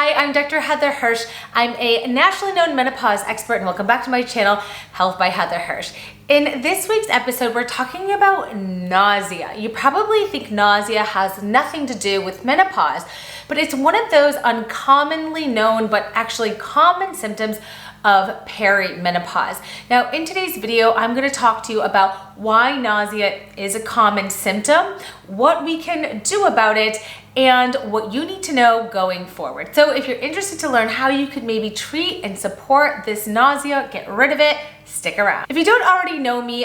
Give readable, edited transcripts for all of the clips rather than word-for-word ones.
Hi, I'm Dr. Heather Hirsch. I'm a nationally known menopause expert, and welcome back to my channel, Health by Heather Hirsch. In this week's episode, we're talking about nausea. You probably think nausea has nothing to do with menopause, but it's one of those uncommonly known but actually common symptoms of perimenopause. Now, in today's video, I'm going to talk to you about why nausea is a common symptom, what we can do about it, and what you need to know going forward. So if you're interested to learn how you could maybe treat and support this nausea, get rid of it, stick around. If you don't already know me,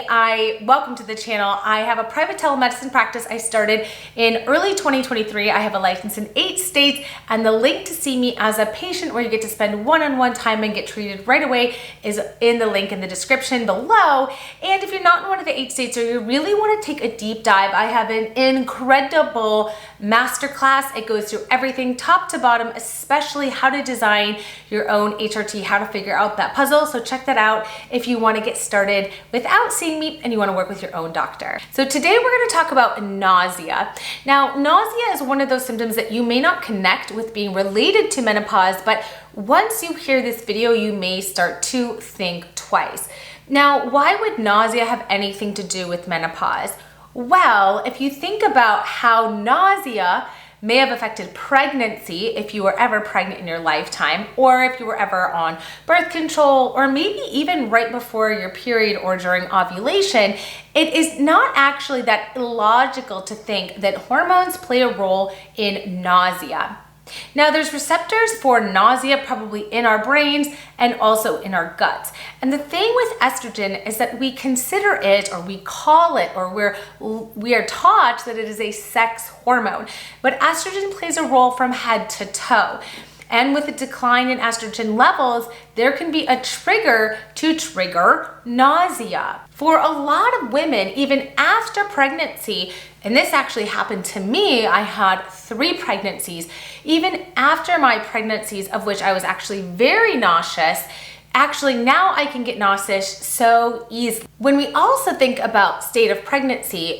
welcome to the channel. I have a private telemedicine practice I started in early 2023. I have a license in 8 states, and the link to see me as a patient where you get to spend one-on-one time and get treated right away is in the link in the description below. And if you're not in one of the 8 states or you really want to take a deep dive, I have an incredible masterclass. It goes through everything top to bottom, especially how to design your own HRT, how to figure out that puzzle. So check that out if you want to get started without seeing me and you want to work with your own doctor. So today we're going to talk about nausea. Now, nausea is one of those symptoms that you may not connect with being related to menopause, but once you hear this video, you may start to think twice. Now, why would nausea have anything to do with menopause? Well, if you think about how nausea may have affected pregnancy, if you were ever pregnant in your lifetime, or if you were ever on birth control, or maybe even right before your period or during ovulation, it is not actually that illogical to think that hormones play a role in nausea. Now, there's receptors for nausea probably in our brains and also in our guts. And the thing with estrogen is that we consider it, or we call it, or we are taught that it is a sex hormone. But estrogen plays a role from head to toe. And with a decline in estrogen levels, there can be a trigger to trigger nausea. For a lot of women, even after pregnancy, and this actually happened to me, I had 3 pregnancies. Even after my pregnancies, of which I was actually very nauseous, actually now I can get nauseous so easily. When we also think about state of pregnancy,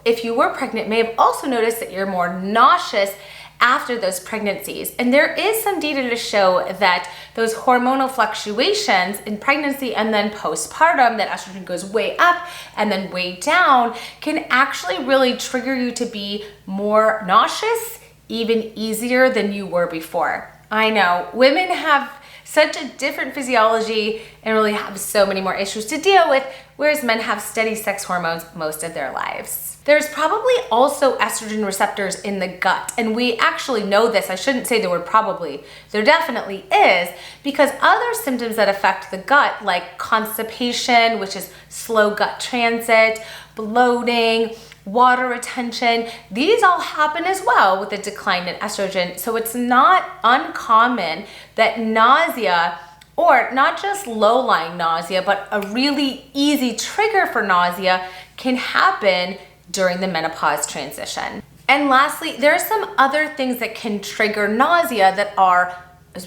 if you were pregnant, may have also noticed that you're more nauseous after those pregnancies. And there is some data to show that those hormonal fluctuations in pregnancy and then postpartum, that estrogen goes way up and then way down, can actually really trigger you to be more nauseous even easier than you were before. I know, women have such a different physiology and really have so many more issues to deal with, whereas men have steady sex hormones most of their lives. There's probably also estrogen receptors in the gut, and we actually know this. I shouldn't say the word probably. There definitely is, because other symptoms that affect the gut, like constipation, which is slow gut transit, bloating, water retention, these all happen as well with a decline in estrogen. So it's not uncommon that nausea, or not just low-lying nausea, but a really easy trigger for nausea, can happen during the menopause transition. And lastly, there are some other things that can trigger nausea that are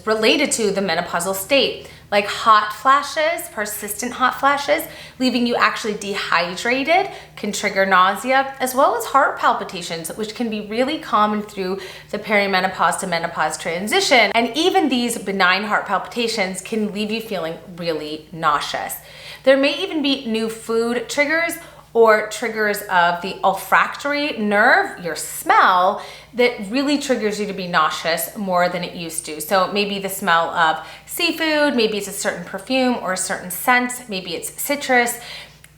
related to the menopausal state, like hot flashes, persistent hot flashes, leaving you actually dehydrated, can trigger nausea, as well as heart palpitations, which can be really common through the perimenopause to menopause transition. And even these benign heart palpitations can leave you feeling really nauseous. There may even be new food triggers or triggers of the olfactory nerve, your smell, that really triggers you to be nauseous more than it used to. So maybe the smell of seafood, maybe it's a certain perfume or a certain scent, maybe it's citrus.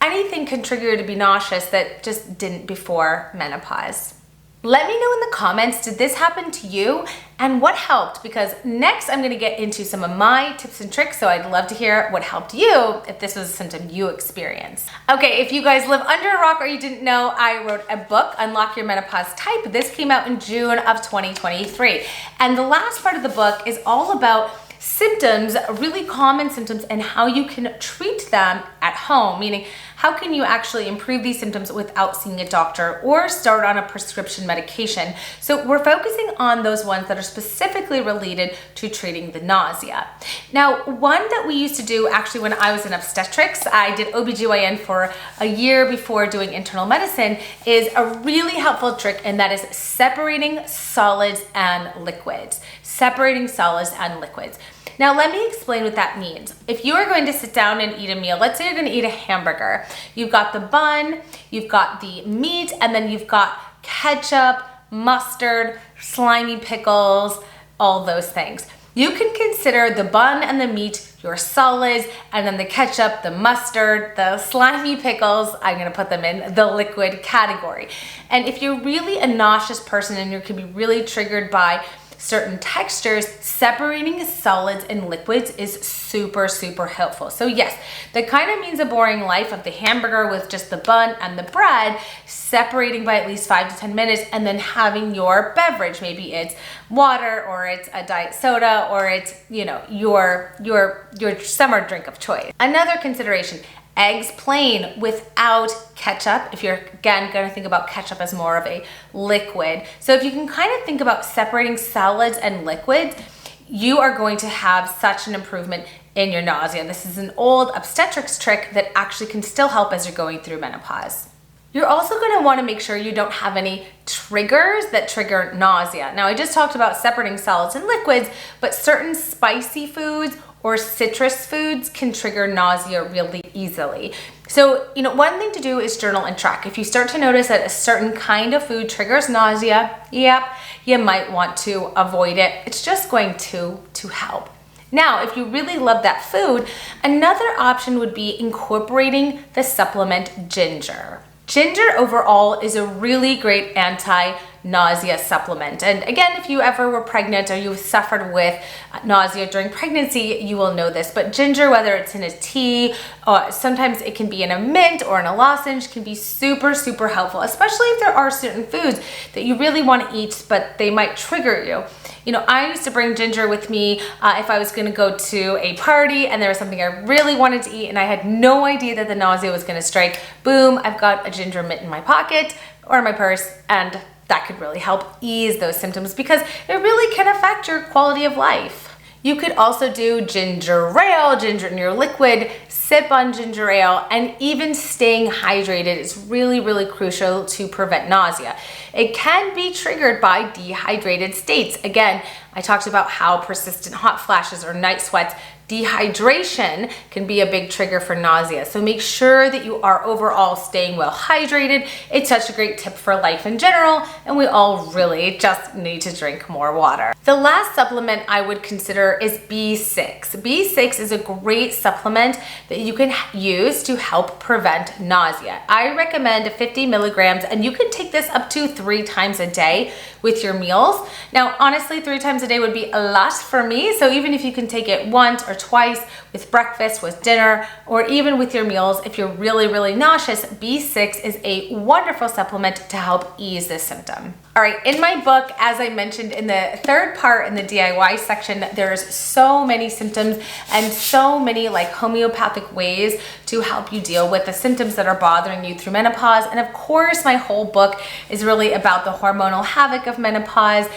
Anything can trigger you to be nauseous that just didn't before menopause. Let me know in the comments, did this happen to you and what helped? Because next I'm gonna get into some of my tips and tricks, so I'd love to hear what helped you if this was a symptom you experienced. Okay, if you guys live under a rock or you didn't know, I wrote a book, Unlock Your Menopause Type. This came out in June of 2023. And the last part of the book is all about symptoms, really common symptoms, and how you can treat them at home, meaning how can you actually improve these symptoms without seeing a doctor or start on a prescription medication. So we're focusing on those ones that are specifically related to treating the nausea. Now, one that we used to do actually when I was in obstetrics, I did OBGYN for a year before doing internal medicine, is a really helpful trick, and that is separating solids and liquids. Separating solids and liquids. Now, let me explain what that means. If you are going to sit down and eat a meal, let's say you're going to eat a hamburger. You've got the bun, you've got the meat, and then you've got ketchup, mustard, slimy pickles, all those things. You can consider the bun and the meat your solids, and then the ketchup, the mustard, the slimy pickles, I'm gonna put them in the liquid category. And if you're really a nauseous person and you can be really triggered by certain textures, separating solids and liquids is super, super helpful. So yes, that kind of means a boring life of the hamburger with just the bun and the bread, separating by at least 5 to 10 minutes, and then having your beverage. Maybe it's water, or it's a diet soda, or it's, you know, your summer drink of choice. Another consideration, eggs plain without ketchup, if you're again gonna think about ketchup as more of a liquid. So if you can kind of think about separating solids and liquids, you are going to have such an improvement in your nausea. This is an old obstetrics trick that actually can still help as you're going through menopause. You're also going to want to make sure you don't have any triggers that trigger nausea. Now, I just talked about separating solids and liquids, but certain spicy foods or citrus foods can trigger nausea really easily. So, you know, one thing to do is journal and track. If you start to notice that a certain kind of food triggers nausea, yep, you might want to avoid it. It's just going to help. Now, if you really love that food, another option would be incorporating the supplement ginger. Ginger overall is a really great anti-nausea supplement. And again, if you ever were pregnant or you suffered with nausea during pregnancy, you will know this. But ginger, whether it's in a tea, or sometimes it can be in a mint or in a lozenge, can be super, super helpful, especially if there are certain foods that you really want to eat, but they might trigger you. You know, I used to bring ginger with me if I was going to go to a party and there was something I really wanted to eat and I had no idea that the nausea was going to strike. Boom, I've got a ginger mint in my pocket or my purse, and that could really help ease those symptoms because it really can affect your quality of life. You could also do ginger ale, ginger in your liquid, sip on ginger ale, and even staying hydrated is really, really crucial to prevent nausea. It can be triggered by dehydrated states. Again, I talked about how persistent hot flashes or night sweats, dehydration can be a big trigger for nausea. So make sure that you are overall staying well hydrated. It's such a great tip for life in general, and we all really just need to drink more water. The last supplement I would consider is B6. B6 is a great supplement that you can use to help prevent nausea. I recommend 50 milligrams, and you can take this up to 3 times a day with your meals. Now, honestly, 3 times a day would be a lot for me. So even if you can take it once or twice with breakfast, with dinner, or even with your meals, if you're really, really nauseous, B6 is a wonderful supplement to help ease this symptom. All right, in my book, as I mentioned in the third part in the DIY section, there's so many symptoms and so many like homeopathic ways to help you deal with the symptoms that are bothering you through menopause. And of course, my whole book is really about the hormonal havoc of menopause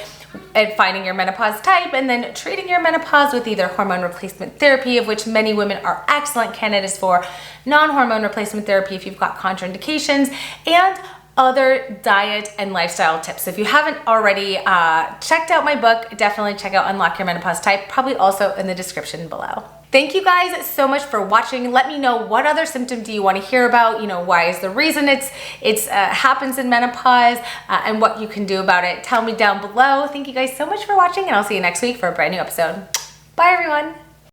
and finding your menopause type, and then treating your menopause with either hormone replacement therapy, of which many women are excellent candidates for, non-hormone replacement therapy if you've got contraindications, and other diet and lifestyle tips. So if you haven't already checked out my book, definitely check out Unlock Your Menopause Type, probably also in the description below. Thank you guys so much for watching. Let me know, what other symptom do you want to hear about? You know, why is the reason it's happens in menopause, and what you can do about it. Tell me down below. Thank you guys so much for watching, and I'll see you next week for a brand new episode. Bye everyone.